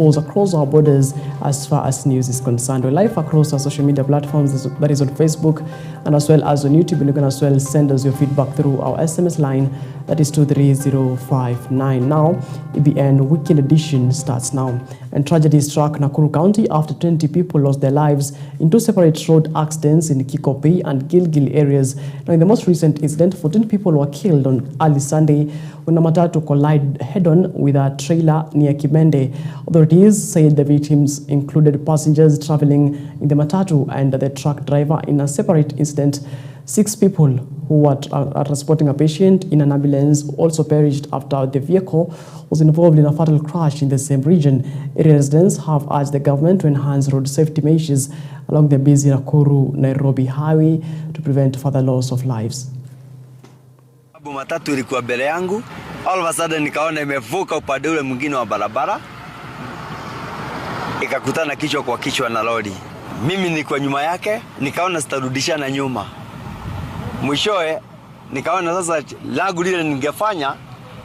course, across our borders as far as news is concerned. We're live across our social media platforms, that is on Facebook and as well as on YouTube. And you can as well send us your feedback through our SMS line, that is 23059. Now, EBN Weekend Edition starts now. And tragedy struck Nakuru County after 20 people lost their lives in two separate road accidents in Kikopi and Gilgil areas. Now, in the most recent incident, 14 people were killed on early Sunday when a matatu collided head-on with a trailer near Kimende. Authorities said the victims included passengers traveling in the matatu and the truck driver. In a separate incident, 6 people who were transporting a patient in an ambulance also perished after the vehicle was involved in a fatal crash in the same region. Area residents have urged the government to enhance road safety measures along the busy Nakuru-Nairobi highway to prevent further loss of lives. Matatu ilikuwa mbele yangu, all of a sudden nikaona imevuka upande ule mwingine wa barabara, ikakutana kichwa kwa kichwa na lori. Mimi nilikuwa nyuma yake, nikaona sitarudishana nyuma. Mwishowe nikaona sasa langu lile ningefanya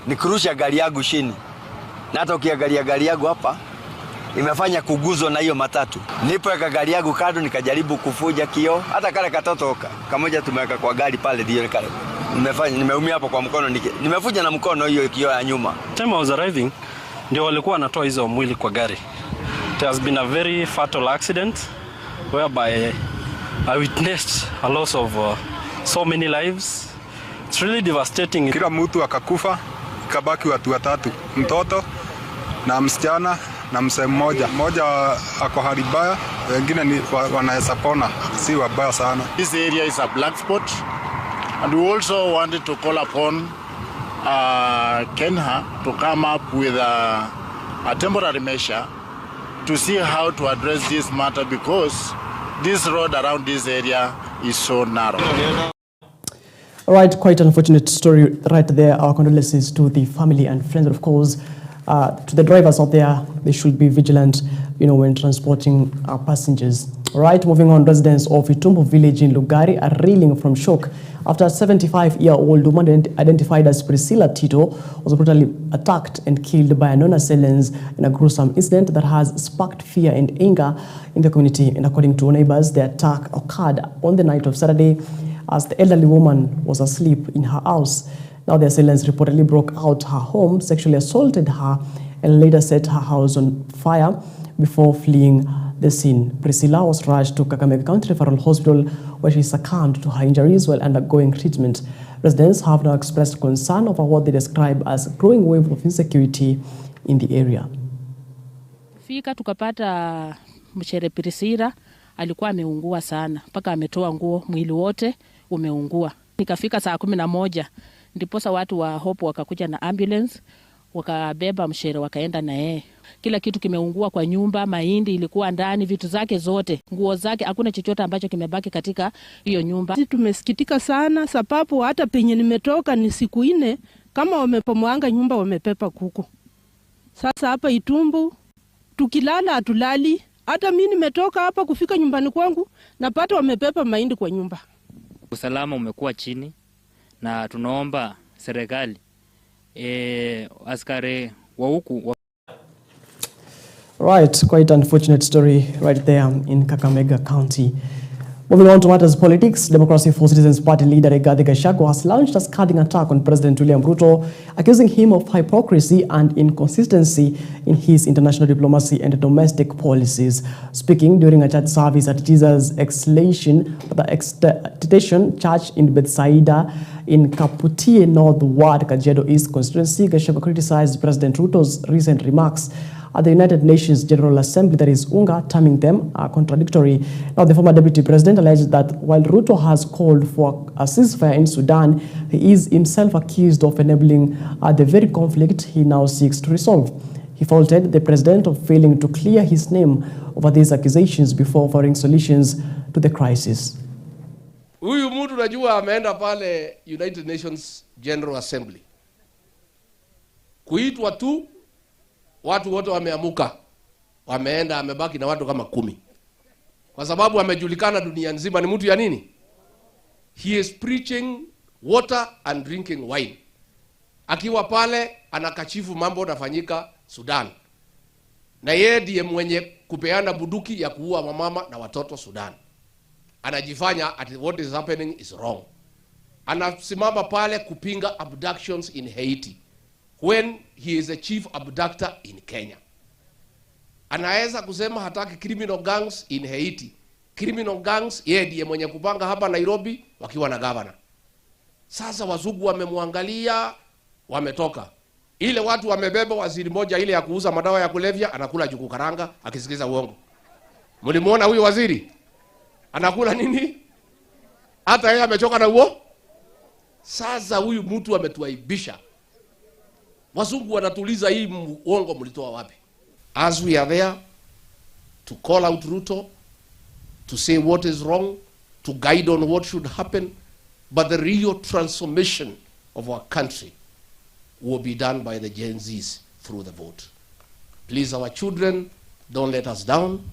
ni kurusha gari yangu chini. Na hata ukiangalia gari yangu hapa imefanya kuguzwa na hiyo matatu. Nilipoweka gari yangu kando nikajaribu kufuja kioo, hata kale katoto kamoja tumeweka kwa gari pale ndio kale. Nimeumia hapo kwa mkono, nimefuja na mkono hiyo kioo ya nyuma. Time I was arriving, ndio walikuwa wanatoa hizo mwili kwa gari. There has been a very fatal accident whereby I witnessed a loss of so many lives. It's really devastating. Kila mtu akakufa, ikabaki watu watatu, mtoto na msichana na mzee mmoja. Mmoja ako hali mbaya, wengine ni wanaweza pona, si wabaya sana. This area is a black spot, and we also wanted to call upon Kenya to come up with a temporary measure to see how to address this matter, because this road around this area is so narrow. All right, quite unfortunate story right there. Our condolences to the family and friends, of course. To the drivers out there, they should be vigilant, when transporting passengers. All right, moving on, residents of Itumbu village in Lugari are reeling from shock after a 75-year-old woman identified as Priscilla Tito was brutally attacked and killed by non-assailants in a gruesome incident that has sparked fear and anger in the community. And according to neighbors, the attack occurred on the night of Saturday as the elderly woman was asleep in her house. Now the assailants reportedly broke out her home, sexually assaulted her, and later set her house on fire before fleeing the scene. Priscilla was rushed to Kakamega County Referral Hospital, where she succumbed to her injuries while undergoing treatment. Residents have now expressed concern over what they describe as a growing wave of insecurity in the area. Fika tukapata mshere Priscilla alikuwa ameungua sana, mpaka ametoa nguo, mwili wote umeungua. Nikafika saa 11 ndiposa watu wa Hope wakakuja na ambulance, wakabeba mshere wakaenda na yeye. Kila kitu kimeungua kwa nyumba, mahindi ilikuwa ndani, vitu zake zote, nguo zake, hakuna chochote ambacho kimebaki katika hiyo nyumba. Sisi tumesikitika sana, sababu hata penye nimetoka ni siku 4 kama wamepomoanga nyumba wamepepa kuku. Sasa hapa Itumbu tukilala hatulali. Hata mimi nimetoka hapa kufika nyumbani kwangu napata wamepepa mahindi kwa nyumba. Usalama umekuwa chini na tunaomba serikali askari wa huku. Right, quite unfortunate story right there in Kakamega County. Moving on to matters politics, Democracy for Citizens Party leader Gachagua has launched a scathing attack on President William Ruto, accusing him of hypocrisy and inconsistency in his international diplomacy and domestic policies. Speaking during a church service at Jesus Exaltation, the Extension Church in Bethsaida in Kaputie North Ward, Kajiado East constituency, Gachagua criticized President Ruto's recent remarks at the United Nations General Assembly, that is UNGA, terming them contradictory. Now, the former deputy president alleged that while Ruto has called for a ceasefire in Sudan, he is himself accused of enabling the very conflict he now seeks to resolve. He faulted the president of failing to clear his name over these accusations before offering solutions to the crisis. Huyu mtu najua ameenda pale United Nations General Assembly. Kuitwa tu watu wote wameamuka, wameenda, amebaki na watu kama 10. Kwa sababu amejulikana dunia nzima ni mtu ya nini? He is preaching water and drinking wine. Akiwa pale anakachifu mambo nafanyika Sudan. na yeye ndiye mwenye kupeana bunduki ya kuua mama na watoto Sudan. Anajifanya at what is happening is wrong. Anasimama pale kupinga abductions in Haiti when he is a chief abductor in Kenya. Anaweza kusema hataki criminal gangs in Haiti. Criminal gangs yeye ndiye mwenye kupanga hapa Nairobi wakiwa na governor. Sasa wazungu wamemwangalia, wametoka. Ile watu wamebeba waziri moja ile ya kuuza madawa ya kulevya, anakula juku karanga akisikiza uongo. Mlimuona huyu waziri? Anakula nini? Hata yeye amechoka na uo. Sasa huyu mtu ametuaibisha. Wazungu wanatuliza hii uongo mlitoa wapi? As we are there to call out Ruto, to say what is wrong, to guide on what should happen, but the real transformation of our country will be done by the Gen Zs through the vote. Please, our children, don't let us down.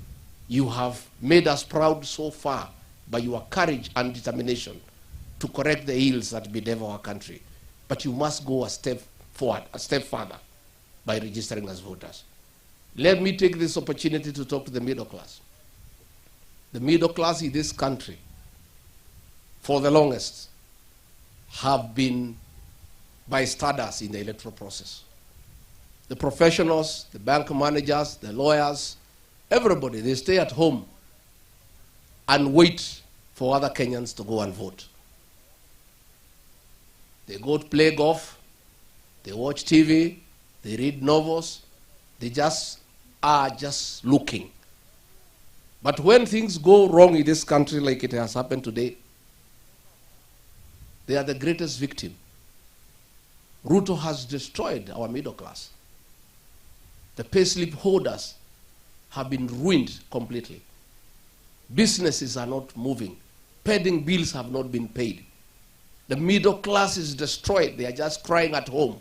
You have made us proud so far by your courage and determination to correct the ills that bedevil our country. But you must go a step forward, a step further, by registering as voters. Let me take this opportunity to talk to the middle class. The middle class in this country, for the longest, have been bystanders in the electoral process. The professionals, the bank managers, the lawyers, everybody, they stay at home and wait for other Kenyans to go and vote. They go to play golf, they watch TV, they read novels, they just are just looking. But when things go wrong in this country like it has happened today, they are the greatest victim. Ruto has destroyed our middle class. The payslip holders have been ruined completely. Businesses are not moving. Pending bills have not been paid. The middle class is destroyed. They are just crying at home.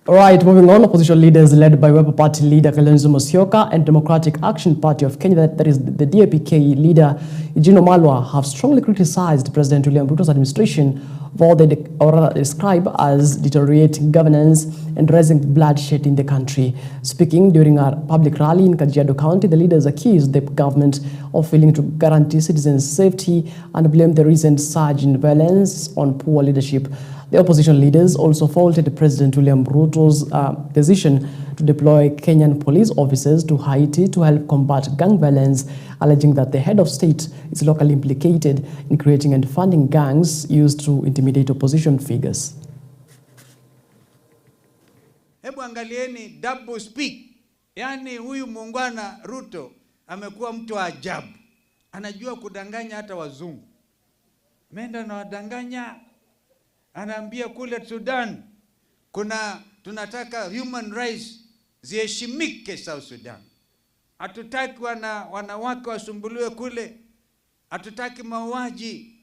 All right, moving on, opposition leaders led by Wiper Party leader Kalonzo Musyoka and Democratic Action Party of Kenya, that is the DAP-K leader Eugene Wamalwa, have strongly criticized President William Ruto's administration for what they describe as deteriorating governance and rising bloodshed in the country. Speaking during a public rally in Kajiado County, the leaders accused the government of failing to guarantee citizens' safety and blamed the recent surge in violence on poor leadership. The opposition leaders also faulted President William Ruto's decision to deploy Kenyan police officers to Haiti to help combat gang violence, alleging that the head of state is locally implicated in creating and funding gangs used to intimidate opposition figures. Hebu angalieni double speak. Yani huyu muungwana Ruto amekuwa mtu wa ajabu. Anajua kudanganya hata wazungu. Menda na wadanganya. Anaambia kule Sudan tunataka human rights ziheshimike South Sudan. Hatutaki wanawake wasumbuliwe kule. Hatutaki mauaji.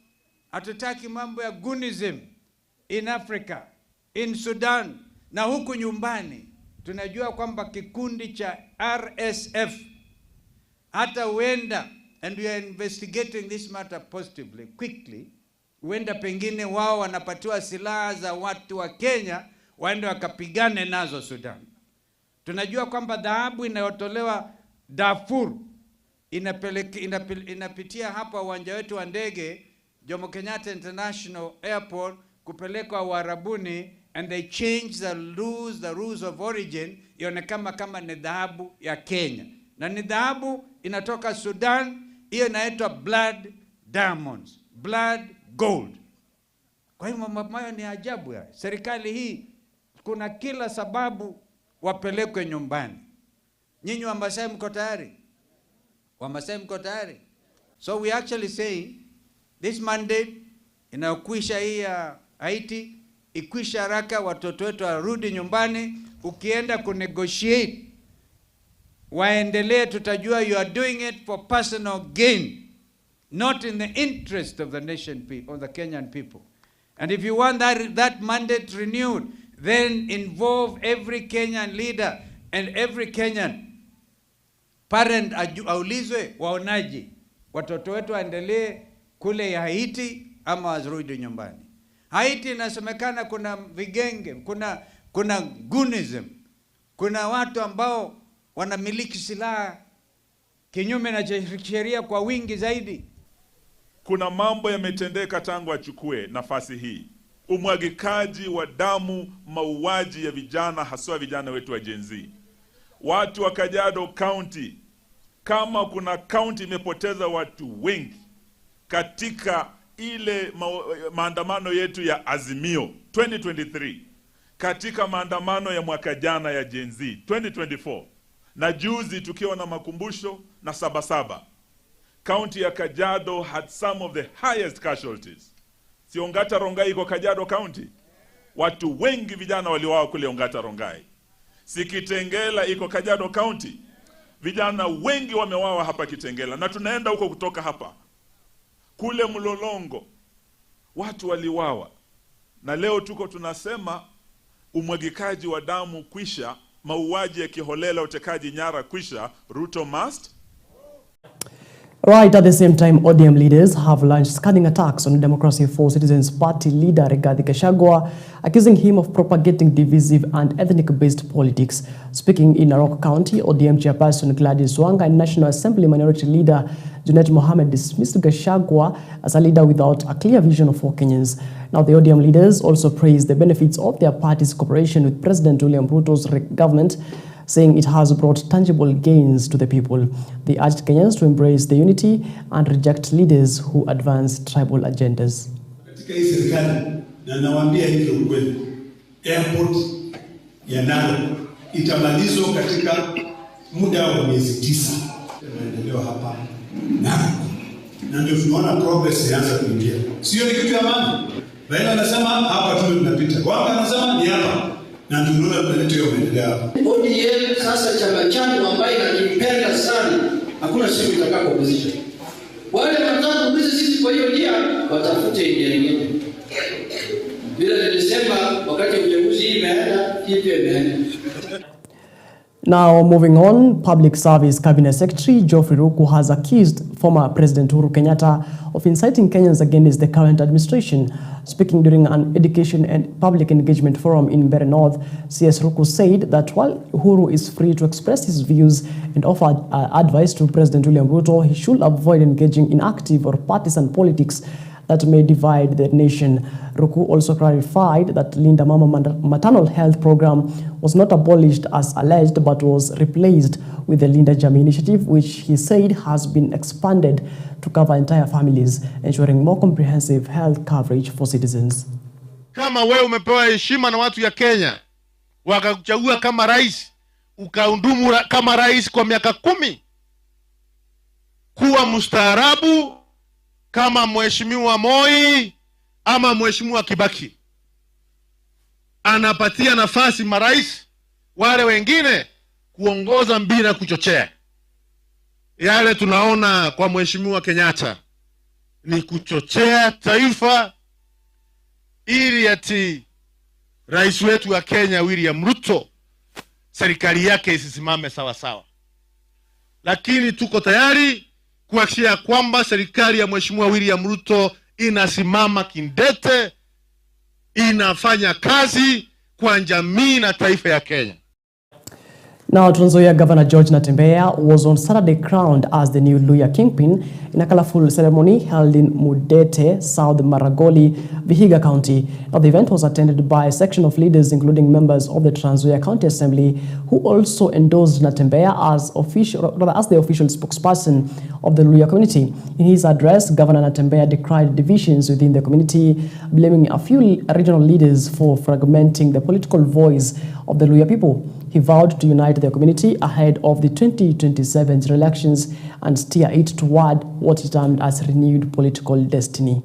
Hatutaki mambo ya goonism in Africa, in Sudan, na huku nyumbani tunajua kwamba kikundi cha RSF hata huenda, and we are investigating this matter positively, quickly, huenda pengine wao wanapatiwa silaha za watu wa Kenya waende wakapigane nazo Sudan. Tunajua kwamba dhahabu inayotolewa Darfur inapitia hapa uwanja wetu wa ndege Jomo Kenyatta International Airport kupelekwa Uarabuni, and they change the rules of origin, ionekana kama ni dhahabu ya Kenya. Na ni dhahabu inatoka Sudan, hiyo inaitwa blood diamonds, blood gold. Kwa hiyo mambo ni ajabu ya. Serikali hii kuna kila sababu wapelekwe nyumbani. Nyinyi wa Masai mko tayari? Wa Masai mko tayari? So we actually say this mandate inayokwisha hii ya Haiti ikwisha haraka, watoto wetu warudi nyumbani. Ukienda kunegotiate waendelee, tutajua you are doing it for personal gain, not in the interest of the nation people, of the Kenyan people. And if you want that mandate renewed, then involve every Kenyan leader and every Kenyan parent aulizwe waonaje watoto wetu waendelee kule ya Haiti ama warudi nyumbani. Haiti inasemekana kuna vigenge, kuna gunism, kuna watu ambao wanamiliki silaha kinyume na sheria kwa wingi zaidi. Kuna mambo yametendeka tangu achukue nafasi hii. Umwagikaji wa damu, mauaji ya vijana, haswa vijana wetu wa Gen Z. Watu wa Kajiado County, kama kuna county imepoteza watu wengi katika ile maandamano yetu ya Azimio 2023, katika maandamano ya mwaka jana ya Gen Z 2024, na juzi tukiwa na makumbusho na Sabasaba, county ya Kajiado had some of the highest casualties. Si Ongata Rongai iko Kajiado County? Watu wengi vijana waliuawa kule Ongata Rongai. Si Kitengela iko Kajiado County? Vijana wengi wameuawa hapa Kitengela, na tunaenda huko kutoka hapa. Kule Mlolongo watu waliuawa. Na leo tuko tunasema umwagikaji wa damu kwisha, mauaji ya kiholela, utekaji nyara kwisha, Ruto must. Right at the same time, ODM leaders have launched scathing attacks on Democracy for Citizens Party leader Gachagua, accusing him of propagating divisive and ethnic-based politics. Speaking in Narok County, ODM chairperson Gladys Wanga and National Assembly Minority Leader Junet Mohammed dismissed Gachagua as a leader without a clear vision for Kenyans. Now, the ODM leaders also praised the benefits of their party's cooperation with President William Ruto's government, saying it has brought tangible gains to the people. They urged Kenyans to embrace the unity and reject leaders who advance tribal agendas. Katika hii serikali, na nawaambia hivyo ukweli, airport ya Narok itamalizwa katika muda wa miezi 9. Maendeleo hapa Narok, na ndio tunaona progress inaanza kuingia. Sio ni kitu ya maana. Raila anasema hapa tu tunapita, Wanga anasema ni hapa, na tunaona tunaleta hiyo maendeleo hapa. ODM sasa chama changu ambaye nakipenda sana, hakuna siku itakaa kwa opposition. Wale wanataka kubizi sisi kwa hiyo njia, watafute njia nyingine. Bila nilisema wakati uchaguzi imeenda, kipi imeenda. Now, moving on, Public Service Cabinet Secretary Geoffrey Ruku has accused former President Uhuru Kenyatta of inciting Kenyans against the current administration. Speaking during an education and public engagement forum in Mbeere North, CS Ruku said that while Uhuru is free to express his views and offer advice to President William Ruto, he should avoid engaging in active or partisan politics that may divide the nation. Ruku also clarified that Linda Mama maternal health program was not abolished as alleged, but was replaced with the Linda Jamii initiative, which he said has been expanded to cover entire families, ensuring more comprehensive health coverage for citizens. Kama wewe umepewa heshima na watu ya Kenya, wakakuchagua kama rais, ukaundumu kama rais kwa miaka 10, kuwa mustaarabu kama mheshimiwa Moi ama mheshimiwa Kibaki. Anapatia nafasi marais wale wengine kuongoza bila kuchochea. Yale tunaona kwa mheshimiwa Kenyatta ni kuchochea taifa ili ati rais wetu wa Kenya William Ruto serikali yake isisimame sawa sawa. Lakini tuko tayari kuhakikisha kwamba serikali ya mheshimiwa William Ruto inasimama kindete, inafanya kazi kwa jamii na taifa ya Kenya. Now, Trans Nzoia Governor George Natembeya was on Saturday crowned as the new Luhya Kingpin in a colorful ceremony held in Mudete, South Maragoli, Vihiga County. Now, the event was attended by a section of leaders, including members of the Trans Nzoia County Assembly, who also endorsed Natembeya as the official spokesperson of the Luhya community. In his address, Governor Natembeya decried divisions within the community, blaming a few regional leaders for fragmenting the political voice of the Luhya people. He vowed to unite the community ahead of the 2027 elections and steer it toward what he termed as renewed political destiny.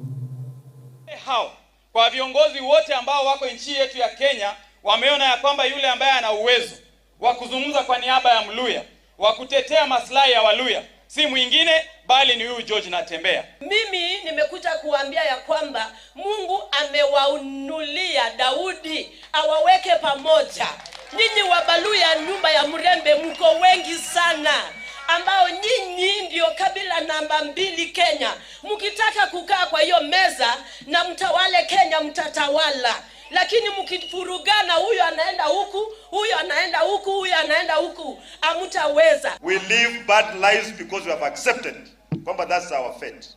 Hao kwa viongozi wote ambao wako nchi yetu ya Kenya wameona ya kwamba yule ambaye ana uwezo wa kuzungumza kwa niaba ya Mluya, wa kutetea maslahi ya Waluya, si mwingine bali ni huyu George Natembeya. Mimi nimekuja kuambia ya kwamba Mungu amewaunulia Daudi awaweke pamoja. Nyinyi wa Baluya nyumba ya Mrembe mko wengi sana. ambao nyinyi ndio kabila namba 2 Kenya. Mkitaka kukaa kwa hiyo meza na mtawale Kenya, mtatawala. Lakini mkifurugana, huyu anaenda huku, huyu anaenda huku, huyu anaenda huku, hamtaweza. We live bad lives because we have accepted kwamba that's our fate.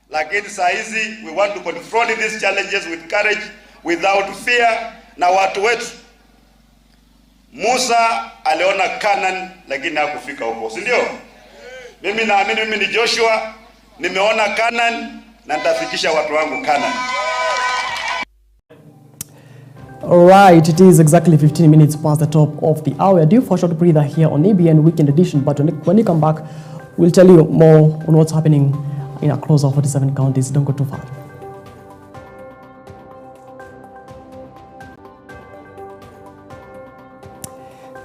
Lakini saa hizi we want to confront these challenges with courage, without fear, na watu wetu. Musa aliona Canaan lakini hakufika huko, si ndio? Mimi naamini mimi ni Joshua, nimeona Canaan na nitafikisha watu wangu Canaan. All right, it is exactly 15 minutes past the top of the hour. Due for a short breather here on EBN Weekend Edition, but when you come back, we'll tell you more on what's happening in across our 47 counties. Don't go too far.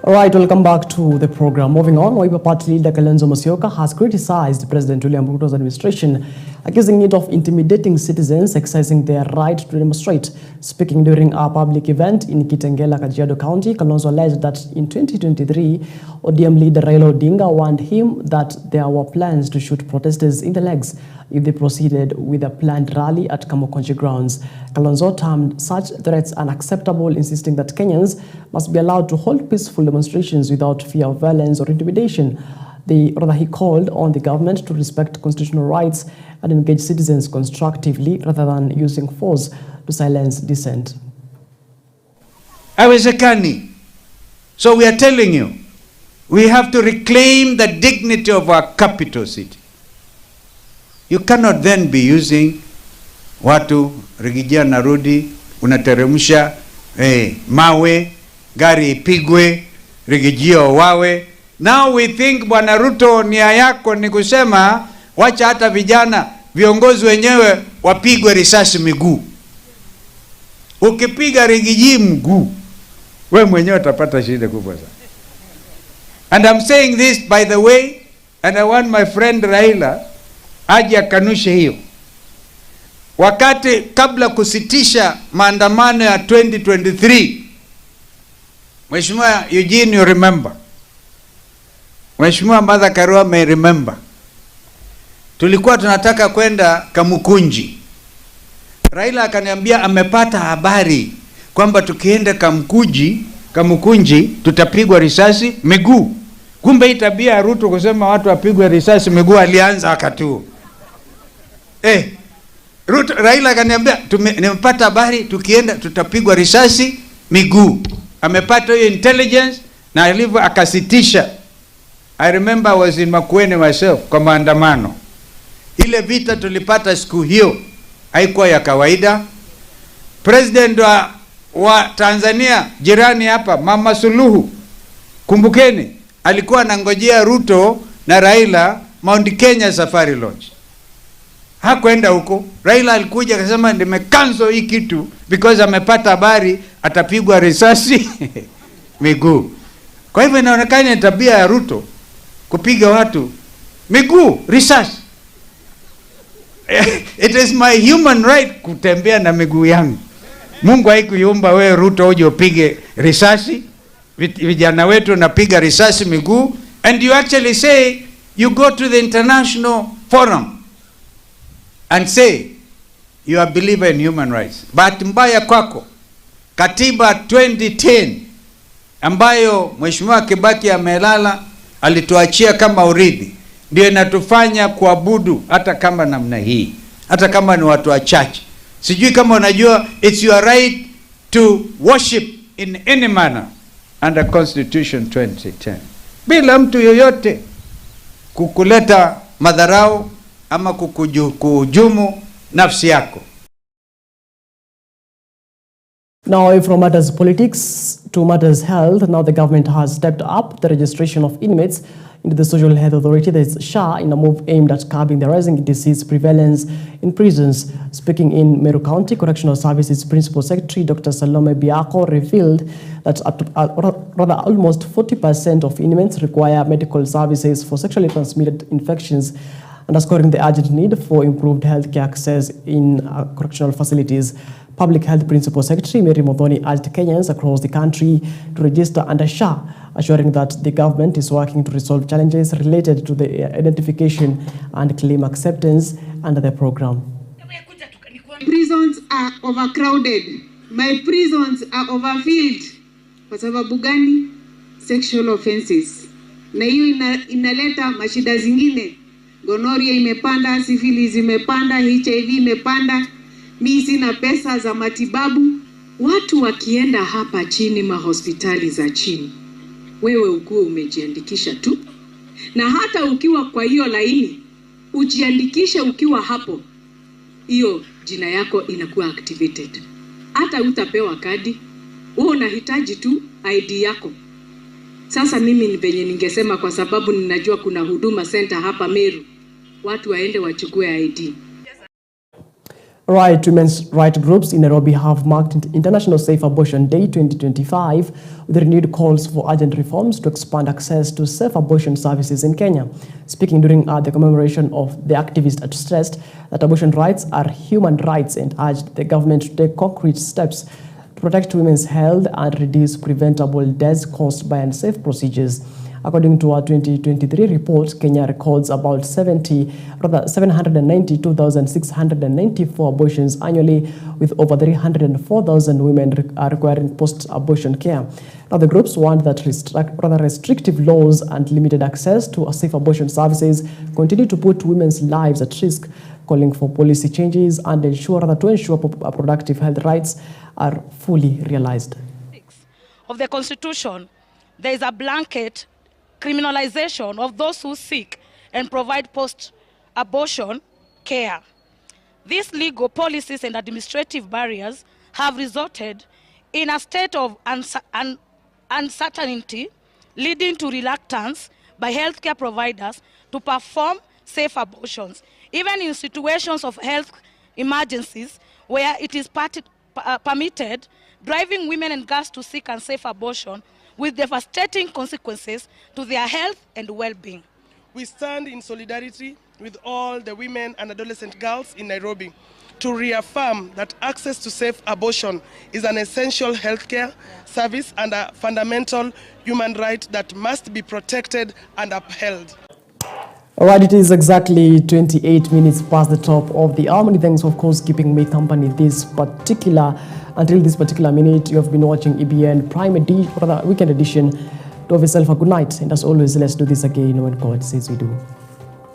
All right, welcome back to the program. Moving on, Wiper Party leader Kalonzo Musyoka has criticized President William Ruto's administration, accusing it of intimidating citizens exercising their right to demonstrate. Speaking during a public event in Kitengela, Kajiado County, Kalonzo alleged that in 2023, ODM leader Raila Odinga warned him that there were plans to shoot protesters in the legs if they proceeded with a planned rally at Kamukunji grounds. Kalonzo termed such threats unacceptable, insisting that Kenyans must be allowed to hold peaceful demonstrations without fear of violence or intimidation. He called on the government to respect constitutional rights and engage citizens constructively rather than using force to silence dissent. Haiwezekani. So we are telling you, we have to reclaim the dignity of our capital city. You cannot then be using watu rigijia narudi, unateremsha mawe, gari ipigwe, rigijio wawe. Now we think Bwana Ruto nia yako ni kusema wacha hata vijana viongozi wenyewe wapigwe risasi miguu. Ukipiga rigiji mguu, wewe mwenyewe utapata shida kubwa sana. And I'm saying this by the way, and I want my friend Raila aje akanushe hiyo. Wakati kabla kusitisha maandamano ya 2023, Mheshimiwa Eugene, you remember, Mheshimiwa Martha Karua may remember, tulikuwa tunataka kwenda Kamukunji. Raila akaniambia amepata habari kwamba tukienda Kamukunji tutapigwa risasi miguu. Kumbe hii tabia ya Ruto kusema watu wapigwe risasi miguu alianza wakati huo. Raila akaniambia nimepata habari tukienda tutapigwa risasi miguu. Amepata hiyo intelligence na alivyo akasitisha. I remember I was in Makueni myself kwa maandamano. Ile vita tulipata siku hiyo haikuwa ya kawaida. President wa Tanzania jirani hapa, Mama Suluhu, kumbukeni, alikuwa anangojea Ruto na Raila Mount Kenya Safari Lodge. Hakwenda huko. Raila alikuja akasema nimecancel hii kitu because amepata habari atapigwa risasi miguu. Kwa hivyo inaonekana ni tabia ya Ruto kupiga watu miguu risasi. It is my human right kutembea na miguu yangu. Mungu haikuiumba wewe Ruto uje upige risasi. Vijana wetu napiga risasi miguu, and you actually say you go to the international forum and say you are a believer in human rights. Bahati mbaya kwako, katiba 2010 ambayo Mheshimiwa Kibaki amelala alituachia kama urithi ndio inatufanya kuabudu hata kama namna hii, hata kama ni watu wachache. Sijui kama unajua it's your right to worship in any manner under Constitution 2010 bila mtu yoyote kukuleta madharau ama kuhujumu nafsi yako. Now, from matters politics to matters health, now the government has stepped up the registration of inmates into the Social Health Authority, that is SHA, in a move aimed at curbing the rising disease prevalence in prisons. Speaking in Meru County Correctional Services Principal Secretary Dr. Salome Biako revealed that almost 40% of inmates require medical services for sexually transmitted infections, underscoring the urgent need for improved healthcare access in correctional facilities. Public Health Principal Secretary Mary Modhoni urged Kenyans across the country to register under SHA, assuring that the government is working to resolve challenges related to the identification and claim acceptance under the program. Prisons are overcrowded. My prisons are overfilled. Kwa sababu gani? Sexual offenses. Na hiyo inaleta mashida zingine. Gonorrhea imepanda, syphilis imepanda, HIV imepanda. Mimi sina pesa za matibabu. Watu wakienda hapa chini mahospitali za chini, wewe ukuwe umejiandikisha tu, na hata ukiwa kwa hiyo laini ujiandikishe ukiwa hapo, hiyo jina yako inakuwa activated. Hata utapewa kadi, wewe unahitaji tu ID yako. Sasa mimi ni venye ningesema, kwa sababu ninajua kuna huduma center hapa Meru, watu waende wachukue ID. Right, women's rights groups in Nairobi have marked International Safe Abortion Day 2025 with renewed calls for urgent reforms to expand access to safe abortion services in Kenya. Speaking during the commemoration of the activist stressed that abortion rights are human rights and urged the government to take concrete steps to protect women's health and reduce preventable deaths caused by unsafe procedures. According to our 2023 report, Kenya records about 792,694 abortions annually, with over 304,000 women requiring post-abortion care. Now, the groups want that restrictive laws and limited access to safe abortion services continue to put women's lives at risk, calling for policy changes and to ensure productive health rights are fully realized. Of the Constitution, there is a blanket criminalization of those who seek and provide post-abortion care. These legal policies and administrative barriers have resulted in a state of uncertainty, leading to reluctance by healthcare providers to perform safe abortions, even in situations of health emergencies where it is permitted, driving women and girls to seek unsafe abortion with devastating consequences to their health and well-being. We stand in solidarity with all the women and adolescent girls in Nairobi to reaffirm that access to safe abortion is an essential healthcare service and a fundamental human right that must be protected and upheld. All right, it is exactly 28 minutes past the top of the hour. Many thanks, of course, keeping me company until this particular minute. You have been watching EBN Prime Edition, weekend edition. To have yourself a good night, and as always, let's do this again when God says we do.